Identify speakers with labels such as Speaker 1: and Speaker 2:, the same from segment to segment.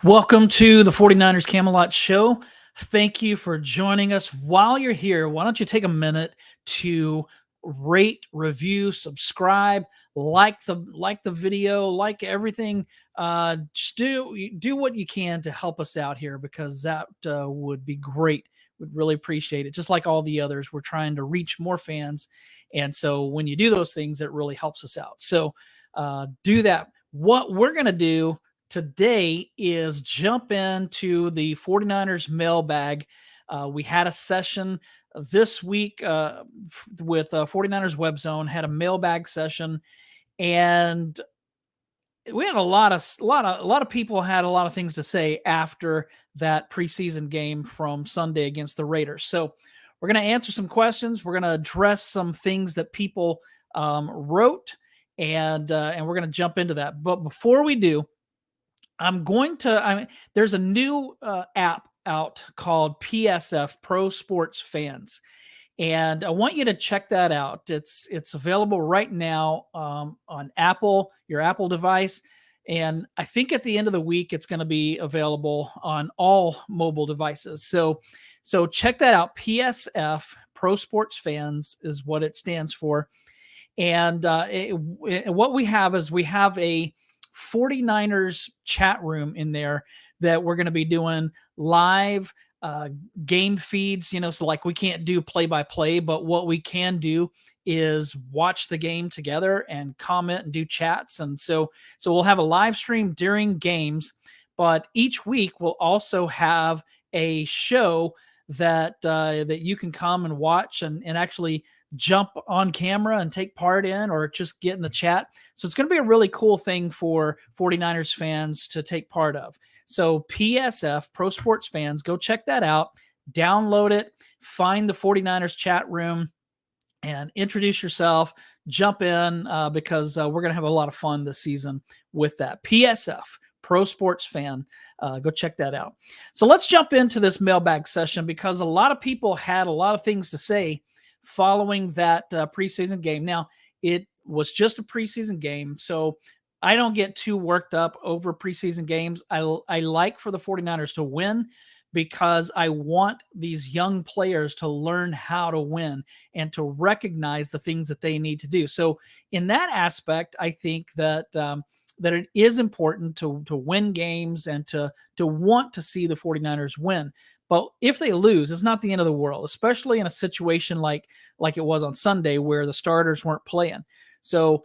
Speaker 1: Welcome to the 49ers Camelot Show. Thank you for joining us. While you're here, why don't you take a minute to rate, review, subscribe, like the video, like everything. Just do what you can to help us out here, because that would be great. Would really appreciate it. Just like all the others, we're trying to reach more fans, and so when you do those things, it really helps us out. So do that. What we're gonna do today is jump into the 49ers mailbag. We had a session this week with 49ers Webzone, had a mailbag session, and we had a lot of people had a lot of things to say after that preseason game from Sunday against the Raiders. So we're going to answer some questions. We're going to address some things that people wrote, and we're going to jump into that. But before we do, there's a new app out called PSF, Pro Sports Fans, and I want you to check that out. It's available right now on Apple, your Apple device, and I think at the end of the week it's going to be available on all mobile devices. So check that out. PSF, Pro Sports Fans, is what it stands for. And what we have is we have a 49ers chat room in there that we're going to be doing live game feeds, so like we can't do play by play, but what we can do is watch the game together and comment and do chats. And so we'll have a live stream during games, but each week we'll also have a show that you can come and watch and actually jump on camera and take part in, or just get in the chat. So it's going to be a really cool thing for 49ers fans to take part of. So PSF, Pro Sports Fans, go check that out, download it, find the 49ers chat room, and introduce yourself, jump in, because we're going to have a lot of fun this season with that. PSF, Pro Sports Fan, go check that out. So let's jump into this mailbag session, because a lot of people had a lot of things to say following that preseason game. Now, it was just a preseason game, so I don't get too worked up over preseason games. I like for the 49ers to win, because I want these young players to learn how to win and to recognize the things that they need to do. So in that aspect, I think that that it is important to win games and to want to see the 49ers win. But if they lose, it's not the end of the world, especially in a situation like it was on Sunday where the starters weren't playing. So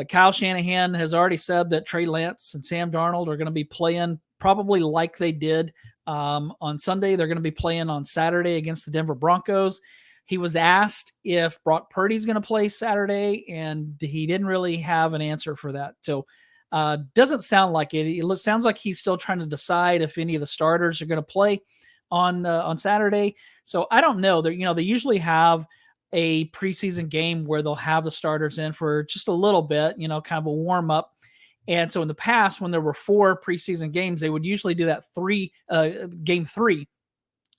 Speaker 1: Kyle Shanahan has already said that Trey Lance and Sam Darnold are going to be playing probably like they did on Sunday. They're going to be playing on Saturday against the Denver Broncos. He was asked if Brock Purdy's going to play Saturday, and he didn't really have an answer for that. So doesn't sound like it. It sounds like he's still trying to decide if any of the starters are going to play on Saturday. So I don't know. They usually have a preseason game where they'll have the starters in for just a little bit, kind of a warm up. And so in the past, when there were 4 preseason games, they would usually do that game 3.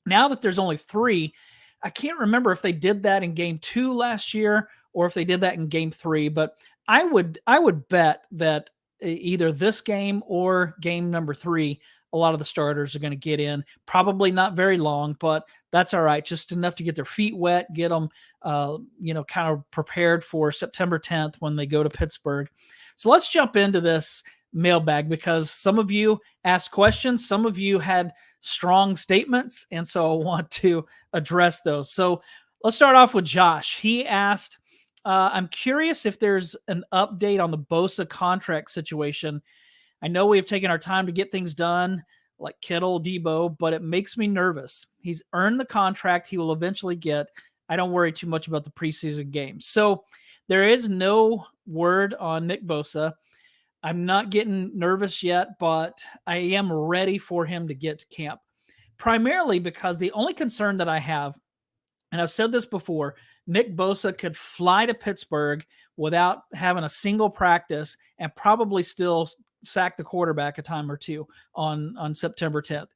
Speaker 1: Now that there's only 3, I can't remember if they did that in game 2 last year or if they did that in game 3, but I would bet that either this game or game number 3, a lot of the starters are going to get in. Probably not very long, but that's all right. Just enough to get their feet wet, get them, kind of prepared for September 10th when they go to Pittsburgh. So let's jump into this mailbag, because some of you asked questions, some of you had strong statements, and so I want to address those. So let's start off with Josh. He asked, I'm curious if there's an update on the Bosa contract situation. I know we have taken our time to get things done, like Kittle, Debo, but it makes me nervous. He's earned the contract he will eventually get. I don't worry too much about the preseason games. So there is no word on Nick Bosa. I'm not getting nervous yet, but I am ready for him to get to camp. Primarily because the only concern that I have, and I've said this before, Nick Bosa could fly to Pittsburgh without having a single practice and probably still sack the quarterback a time or two on September 10th.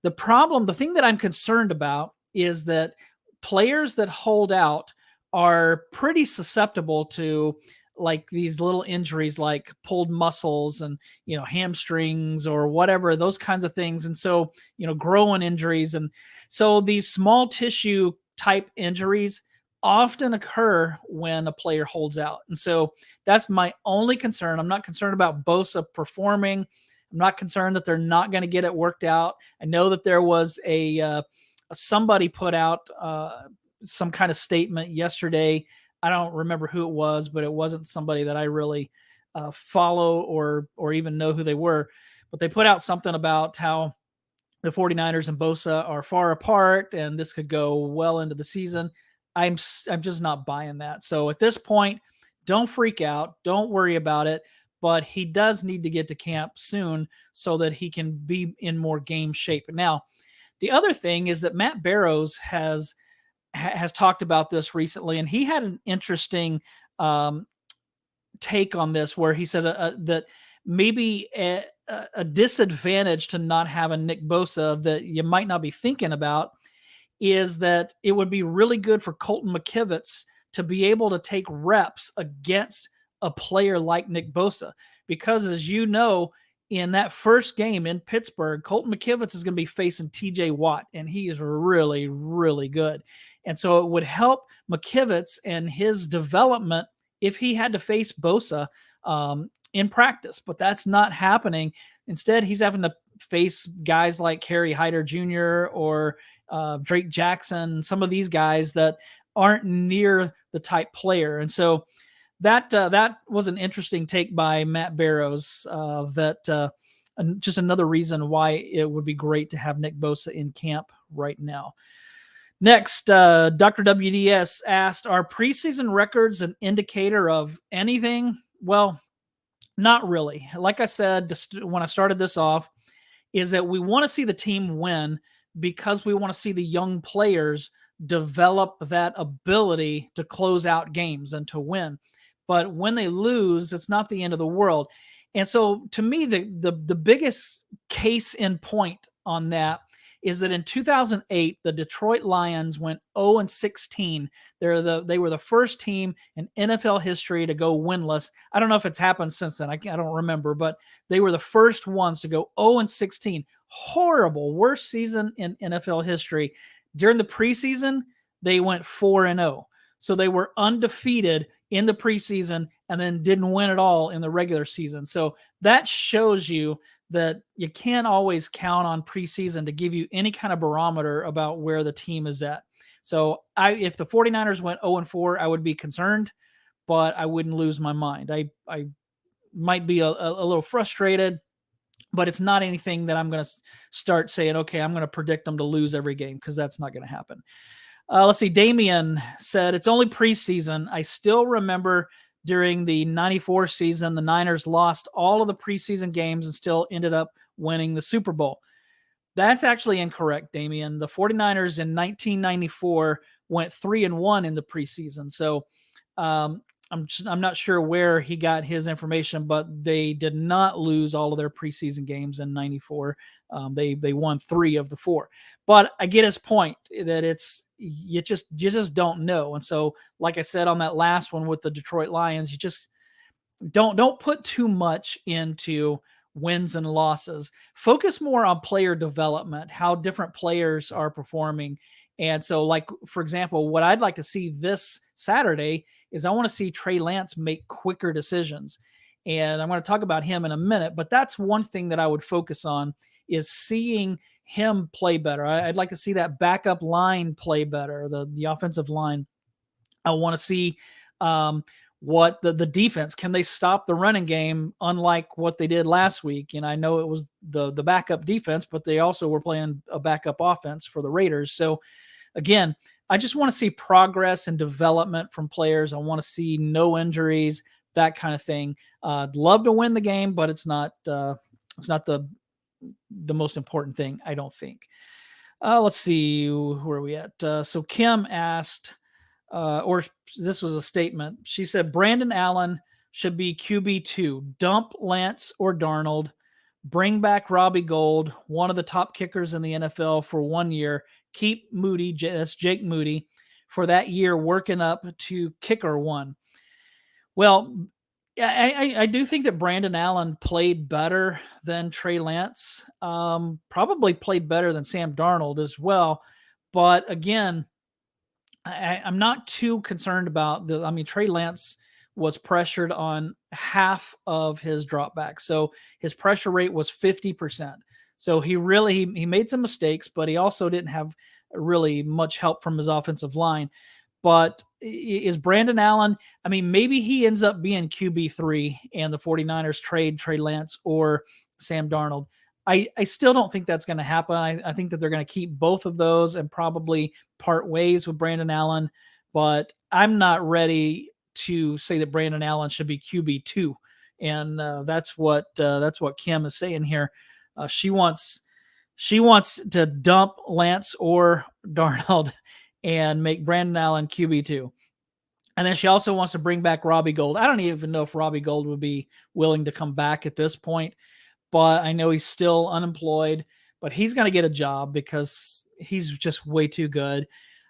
Speaker 1: The thing that I'm concerned about is that players that hold out are pretty susceptible to like these little injuries like pulled muscles and hamstrings or whatever, those kinds of things. And so growing injuries, and so these small tissue type injuries often occur when a player holds out. And so that's my only concern. I'm not concerned about Bosa performing. I'm not concerned that they're not going to get it worked out. I know that there was somebody put out some kind of statement yesterday. I don't remember who it was, but it wasn't somebody that I really follow or even know who they were. But they put out something about how the 49ers and Bosa are far apart and this could go well into the season. I'm just not buying that. So at this point, don't freak out. Don't worry about it. But he does need to get to camp soon so that he can be in more game shape. Now, the other thing is that Matt Barrows has talked about this recently, and he had an interesting take on this where he said that maybe a disadvantage to not having Nick Bosa that you might not be thinking about is that it would be really good for Colton McKivitz to be able to take reps against a player like Nick Bosa. Because as you know, in that first game in Pittsburgh, Colton McKivitz is going to be facing TJ Watt, and he is really, really good. And so it would help McKivitz and his development if he had to face Bosa in practice. But that's not happening. Instead, he's having to face guys like Harry Hyder Jr. or Drake Jackson, some of these guys that aren't near the type player. And so that was an interesting take by Matt Barrows. Just another reason why it would be great to have Nick Bosa in camp right now. Next, Dr. WDS asked, are preseason records an indicator of anything? Well, not really. Like I said when I started this off, is that we want to see the team win because we want to see the young players develop that ability to close out games and to win. But when they lose, it's not the end of the world. And so to me, the biggest case in point on that is that in 2008, the Detroit Lions went 0-16. They were the first team in NFL history to go winless. I don't know if it's happened since then. I don't remember, but they were the first ones to go 0-16. Horrible, worst season in NFL history. During the preseason, they went 4-0. So they were undefeated in the preseason and then didn't win at all in the regular season. So that shows you that you can't always count on preseason to give you any kind of barometer about where the team is at. So if the 49ers went 0-4, I would be concerned, but I wouldn't lose my mind. I might be a little frustrated, but it's not anything that I'm going to start saying, okay, I'm going to predict them to lose every game, because that's not going to happen. Let's see. Damian said, it's only preseason. I still remember during the 94 season, the Niners lost all of the preseason games and still ended up winning the Super Bowl. That's actually incorrect, Damian. The 49ers in 1994 went 3-1 in the preseason. So I'm not sure where he got his information, but they did not lose all of their preseason games in 94. They won 3 of the 4. But I get his point that you just don't know. And so, like I said on that last one with the Detroit Lions, you just don't put too much into wins and losses. Focus more on player development, how different players are performing. And so, like, for example, what I'd like to see this Saturday is I want to see Trey Lance make quicker decisions. And I'm going to talk about him in a minute, but that's one thing that I would focus on, is seeing him play better. I'd like to see that backup line play better, the offensive line. I want to see what the defense, can they stop the running game unlike what they did last week? And I know it was the backup defense, but they also were playing a backup offense for the Raiders. So again, I just want to see progress and development from players. I want to see no injuries, that kind of thing. I'd love to win the game, but it's not the most important thing, I don't think. Let's see, where are we at? So Kim asked, or this was a statement. She said, Brandon Allen should be QB2. Dump Lance or Darnold. Bring back Robbie Gould, one of the top kickers in the NFL, for 1 year. Keep Moody, that's Jake Moody, for that year, working up to kicker 1. Well, yeah, I do think that Brandon Allen played better than Trey Lance. Probably played better than Sam Darnold as well. But again, I'm not too concerned about the. I mean, Trey Lance was pressured on half of his dropbacks, so his pressure rate was 50%. So he made some mistakes, but he also didn't have really much help from his offensive line. But is Brandon Allen, I mean, maybe he ends up being QB3 and the 49ers trade Trey Lance or Sam Darnold. I still don't think that's going to happen. I think that they're going to keep both of those and probably part ways with Brandon Allen. But I'm not ready to say that Brandon Allen should be QB2. And that's what Kim is saying here. She wants to dump Lance or Darnold and make Brandon Allen QB2. And then she also wants to bring back Robbie Gould. I don't even know if Robbie Gould would be willing to come back at this point, but I know he's still unemployed, but he's going to get a job because he's just way too good.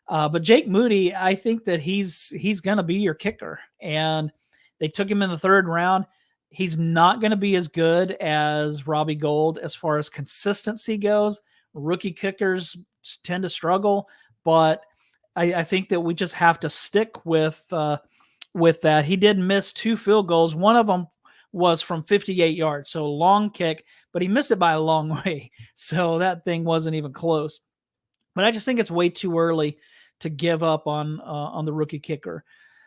Speaker 1: But Jake Moody, I think that he's going to be your kicker. And they took him in the third round. He's not going to be as good as Robbie Gould as far as consistency goes. Rookie kickers tend to struggle, but I think that we just have to stick with that. He did miss 2 field goals. One of them was from 58 yards, so long kick, but he missed it by a long way. So that thing wasn't even close. But I just think it's way too early to give up on the rookie kicker.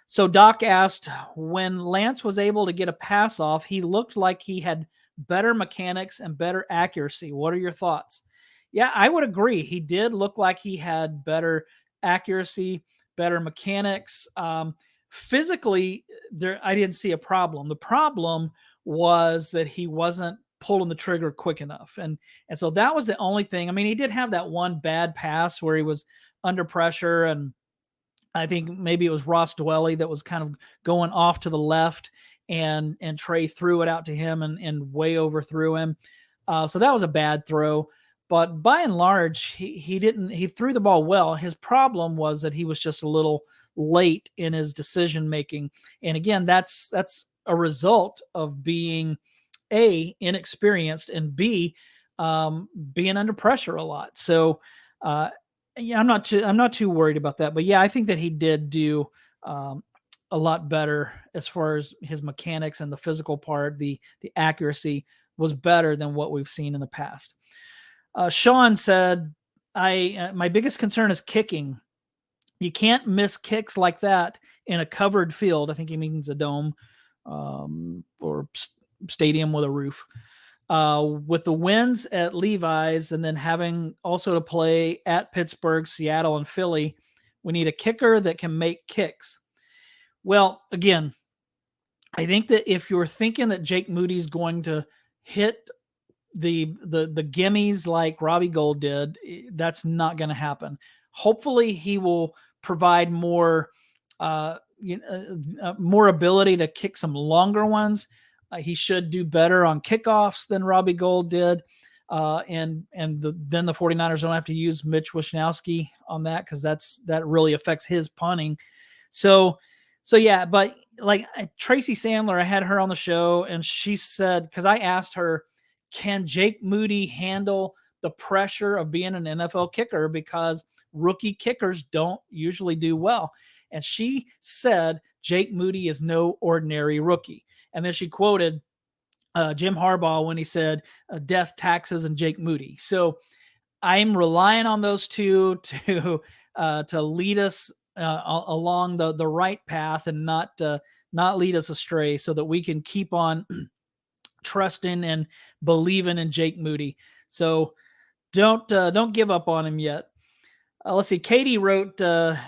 Speaker 1: So Doc asked, when Lance was able to get a pass off, he looked like he had better mechanics and better accuracy. What are your thoughts? Yeah, I would agree. He did look like he had better accuracy, better mechanics. Physically, I didn't see a problem. The problem was that he wasn't pulling the trigger quick enough. And so that was the only thing. I mean, he did have that one bad pass where he was under pressure, and I think maybe it was Ross Dwelly that was kind of going off to the left, and Trey threw it out to him and way overthrew him. So that was a bad throw. But by and large, he threw the ball well. His problem was that he was just a little late in his decision making. And again, that's a result of being A, inexperienced, and B, being under pressure a lot. So yeah, I'm not too worried about that. But yeah, I think that he did do a lot better as far as his mechanics and the physical part. The accuracy was better than what we've seen in the past. Sean said, my biggest concern is kicking. You can't miss kicks like that in a covered field. I think he means a dome or stadium with a roof. With the wins at Levi's and then having also to play at Pittsburgh, Seattle, and Philly, we need a kicker that can make kicks. Well, again, I think that if you're thinking that Jake Moody's going to hit the gimmies like Robbie Gould did, that's not going to happen. Hopefully, he will provide more more ability to kick some longer ones. He should do better on kickoffs than Robbie Gould did. Then the 49ers don't have to use Mitch Wishnowsky on that because that really affects his punting. So yeah, but like Tracy Sandler, I had her on the show and she said, because I asked her, can Jake Moody handle the pressure of being an NFL kicker because rookie kickers don't usually do well? And she said, Jake Moody is no ordinary rookie. And then she quoted Jim Harbaugh when he said, death, taxes, and Jake Moody. So I'm relying on those two to lead us along the right path and not lead us astray so that we can keep on trusting and believing in Jake Moody. So don't give up on him yet. Let's see. Katie wrote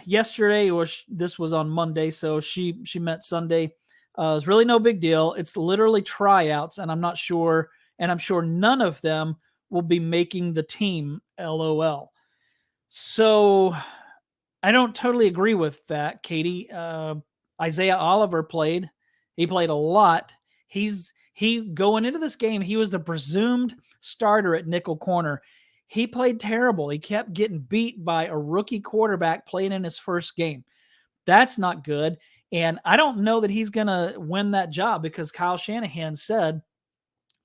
Speaker 1: yesterday, or this was on Monday, so she meant Sunday. It's really no big deal. It's literally tryouts, and I'm sure none of them will be making the team. LOL. So I don't totally agree with that, Katie. Isaiah Oliver played. He played a lot. He going into this game, he was the presumed starter at nickel corner. He played terrible. He kept getting beat by a rookie quarterback playing in his first game. That's not good. And I don't know that he's going to win that job, because Kyle Shanahan said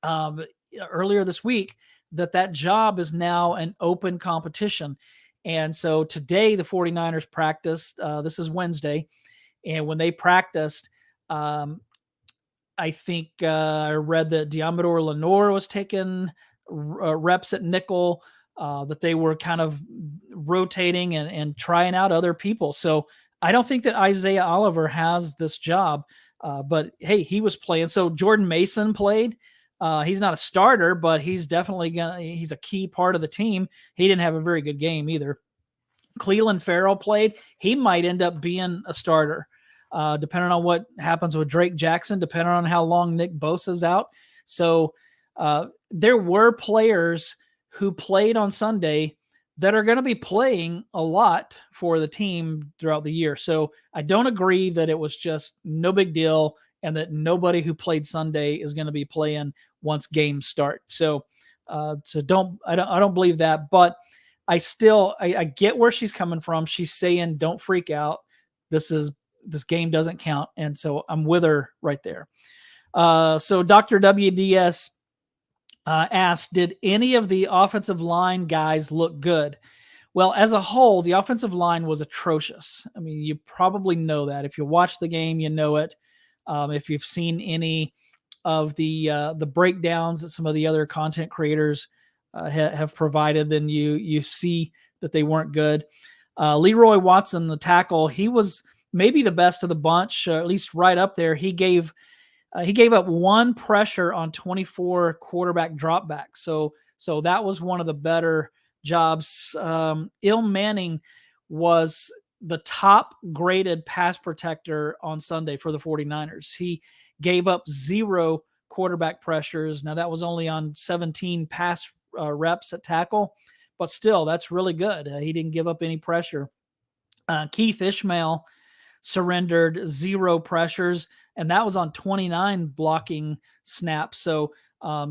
Speaker 1: earlier this week that job is now an open competition. And so today the 49ers practiced. This is Wednesday. And when they practiced, I think I read that Diamador Lenore was taking reps at nickel, that they were kind of rotating and trying out other people. So I don't think that Isaiah Oliver has this job, but hey, he was playing. So Jordan Mason played. He's not a starter, but he's definitely he's a key part of the team. He didn't have a very good game either. Cleveland Farrell played. He might end up being a starter, depending on what happens with Drake Jackson, depending on how long Nick Bosa's out. So there were players who played on Sunday that are going to be playing a lot for the team throughout the year. So I don't agree that it was just no big deal and that nobody who played Sunday is going to be playing once games start. So I don't believe that, but I get where she's coming from. She's saying, don't freak out. This game doesn't count. And so I'm with her right there. So Dr. WDS asked, did any of the offensive line guys look good? Well, as a whole, the offensive line was atrocious. I mean, you probably know that. If you watch the game, you know it. If you've seen any of the breakdowns that some of the other content creators have provided, then you see that they weren't good. Leroy Watson, the tackle, he was maybe the best of the bunch, at least right up there. He gave up one pressure on 24 quarterback dropbacks. So that was one of the better jobs. Il Manning was the top graded pass protector on Sunday for the 49ers. He gave up 0 quarterback pressures. Now that was only on 17 pass reps at tackle, but still that's really good. He didn't give up any pressure. Keith Ishmael surrendered 0 pressures, and that was on 29 blocking snaps. So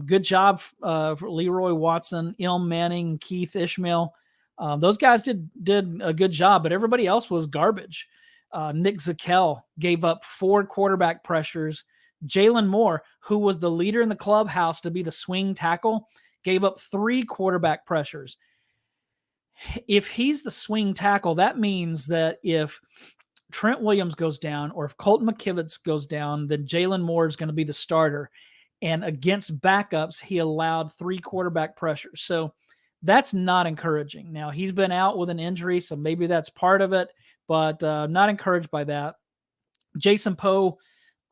Speaker 1: good job for Leroy Watson, Il Manning, Keith Ishmael. Those guys did a good job, but everybody else was garbage. Nick Zakel gave up 4 quarterback pressures. Jalen Moore, who was the leader in the clubhouse to be the swing tackle, gave up 3 quarterback pressures. If he's the swing tackle, that means that if Trent Williams goes down or if Colton McKivitz goes down, then Jalen Moore is going to be the starter. And against backups, he allowed 3 quarterback pressures. So that's not encouraging. Now, he's been out with an injury, so maybe that's part of it, but not encouraged by that. Jason Poe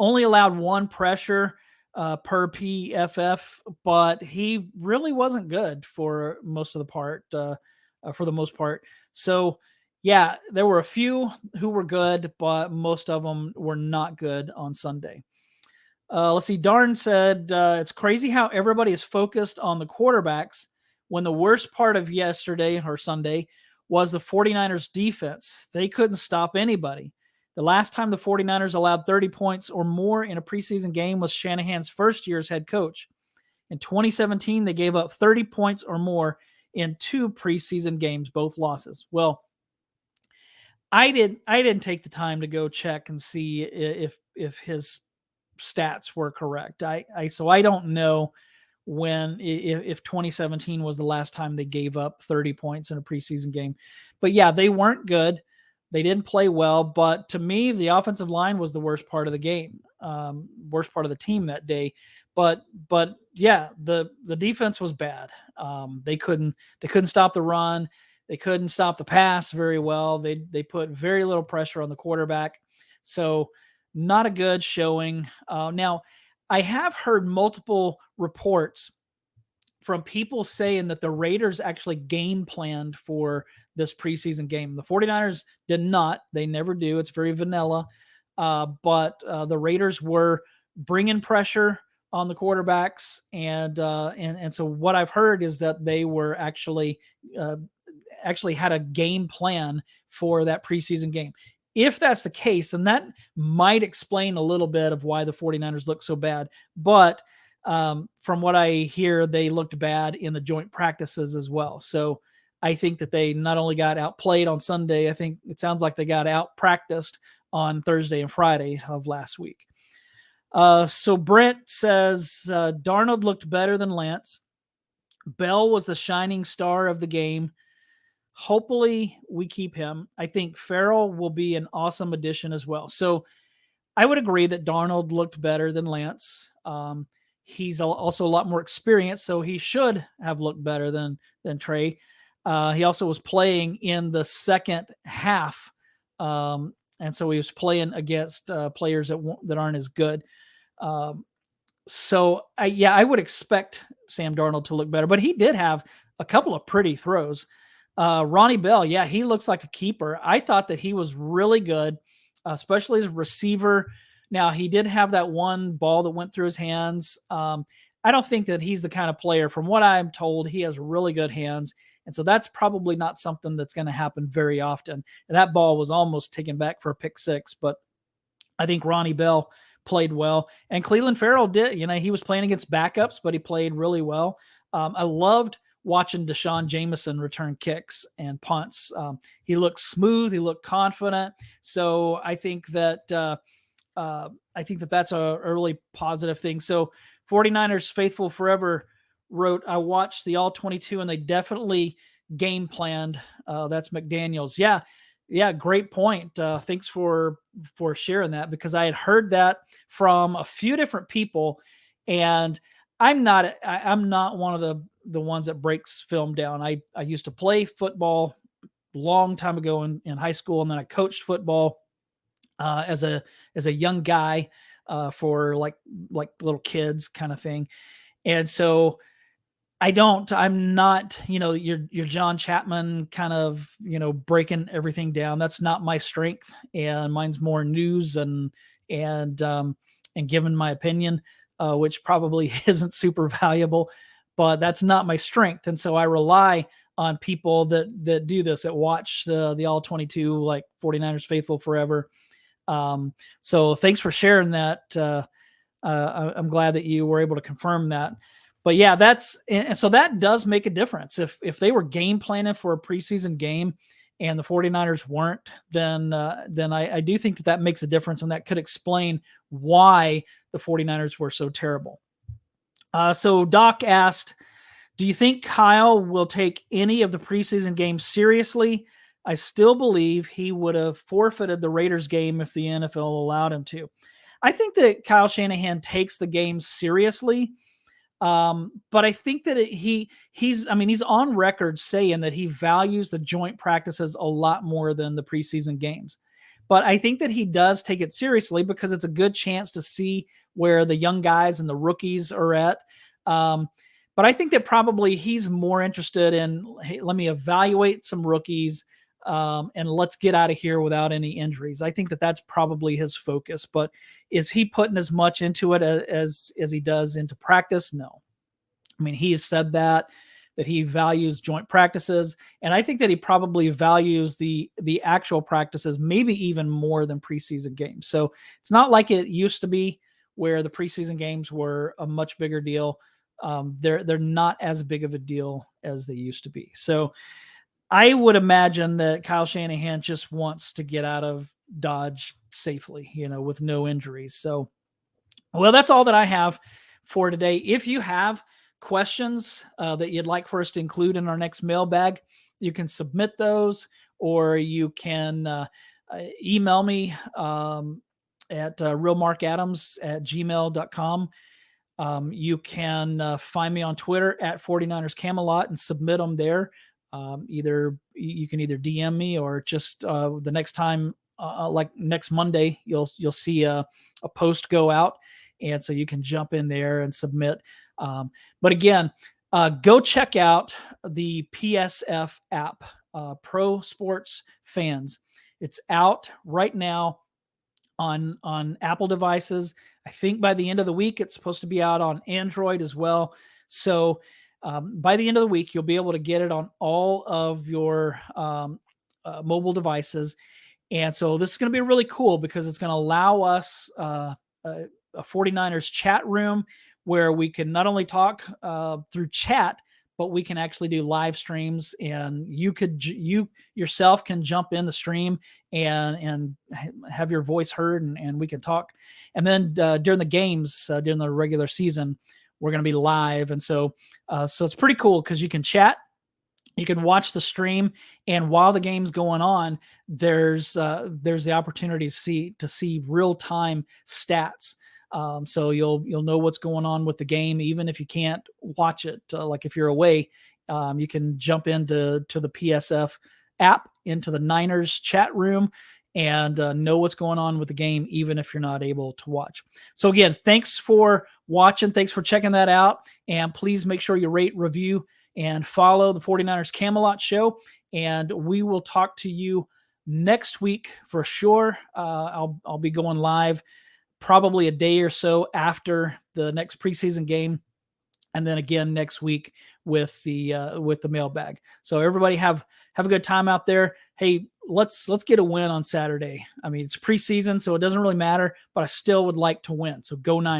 Speaker 1: only allowed 1 pressure per PFF, but he really wasn't good for most of the part, for the most part. So, yeah, there were a few who were good, but most of them were not good on Sunday. Let's see. Darn said, it's crazy how everybody is focused on the quarterbacks when the worst part of yesterday or Sunday was the 49ers defense. They couldn't stop anybody. The last time the 49ers allowed 30 points or more in a preseason game was Shanahan's first year as head coach. In 2017, they gave up 30 points or more in 2 preseason games, both losses. Well, I didn't take the time to go check and see if his stats were correct. So I don't know if 2017 was the last time they gave up 30 points in a preseason game. But yeah, they weren't good. They didn't play well, but to me, the offensive line was the worst part of the game, worst part of the team that day. But yeah, the defense was bad. They couldn't stop the run. They couldn't stop the pass very well. They put very little pressure on the quarterback. So not a good showing. Now, I have heard multiple reports from people saying that the Raiders actually game planned for this preseason game. The 49ers did not. They never do. It's very vanilla. But the Raiders were bringing pressure on the quarterbacks. And so what I've heard is that they were actually had a game plan for that preseason game. If that's the case, then that might explain a little bit of why the 49ers look so bad. But from what I hear, they looked bad in the joint practices as well. So I think that they not only got outplayed on Sunday, I think it sounds like they got out practiced on Thursday and Friday of last week. So Brent says Darnold looked better than Lance. Bell was the shining star of the game. Hopefully we keep him. I think Farrell will be an awesome addition as well. So I would agree that Darnold looked better than Lance. He's also a lot more experienced, so he should have looked better than Trey. He also was playing in the second half, and so he was playing against players that aren't as good. So I would expect Sam Darnold to look better, but he did have a couple of pretty throws. Ronnie Bell, yeah, he looks like a keeper. I thought that he was really good, especially as a receiver. Now, he did have that one ball that went through his hands. I don't think that he's the kind of player. From what I'm told, he has really good hands. And so that's probably not something that's going to happen very often. And that ball was almost taken back for a pick six, but I think Ronnie Bell played well. And Cleveland Farrell did. He was playing against backups, but he played really well. I loved watching Deshaun Jameson return kicks and punts. He looked smooth. He looked confident. So I think that that's a really positive thing. So 49ers Faithful Forever wrote, I watched the All 22 and they definitely game planned. That's McDaniels. Yeah. Great point. Thanks for sharing that, because I had heard that from a few different people, and I'm not one of the ones that breaks film down. I used to play football a long time ago in high school, and then I coached football as a young guy for like little kids kind of thing. And so I'm not, your John Chapman kind of, breaking everything down. That's not my strength. And mine's more news and giving my opinion, which probably isn't super valuable, but that's not my strength. And so I rely on people that do this, that watch the All 22, like 49ers Faithful Forever. So thanks for sharing that. I'm glad that you were able to confirm that. But yeah, so that does make a difference. If they were game planning for a preseason game and the 49ers weren't, then I do think that makes a difference, and that could explain why the 49ers were so terrible. So Doc asked, do you think Kyle will take any of the preseason games seriously? I still believe he would have forfeited the Raiders game if the NFL allowed him to. I think that Kyle Shanahan takes the game seriously. But I think that he's on record saying that he values the joint practices a lot more than the preseason games. But I think that he does take it seriously because it's a good chance to see where the young guys and the rookies are at. But I think that probably he's more interested in, hey, let me evaluate some rookies and let's get out of here without any injuries. I think that that's probably his focus. But is he putting as much into it as he does into practice? No. I mean, he has said that he values joint practices, and I think that he probably values the actual practices maybe even more than preseason games. So it's not like it used to be where the preseason games were a much bigger deal. They're not as big of a deal as they used to be. So I would imagine that Kyle Shanahan just wants to get out of Dodge safely, with no injuries. So, well, that's all that I have for today. If you have questions that you'd like for us to include in our next mailbag, you can submit those, or you can email me at realmarkadams@gmail.com. You can find me on Twitter at 49ers Camelot and submit them there. Either you can DM me, or just the next time, like next Monday, you'll see a post go out, and so you can jump in there and submit. But again, go check out the PSF app, Pro Sports Fans. It's out right now on Apple devices. I think by the end of the week, it's supposed to be out on Android as well. So by the end of the week, you'll be able to get it on all of your mobile devices. And so this is going to be really cool because it's going to allow us a 49ers chat room where we can not only talk through chat, but we can actually do live streams, and you yourself can jump in the stream and have your voice heard, and we can talk. And then during the games, during the regular season, we're going to be live. And so it's pretty cool because you can chat, you can watch the stream, and while the game's going on, there's the opportunity to see real-time stats. So you'll know what's going on with the game, even if you can't watch it. Like if you're away, you can jump into the PSF app, into the Niners chat room, and know what's going on with the game, even if you're not able to watch. So again, thanks for watching. Thanks for checking that out. And please make sure you rate, review, and follow the 49ers Camelot Show. And we will talk to you next week for sure. I'll be going live probably a day or so after the next preseason game, and then again next week with the mailbag. So everybody have a good time out there. Hey, let's get a win on Saturday. I mean, it's preseason, so it doesn't really matter, but I still would like to win. So go Niners.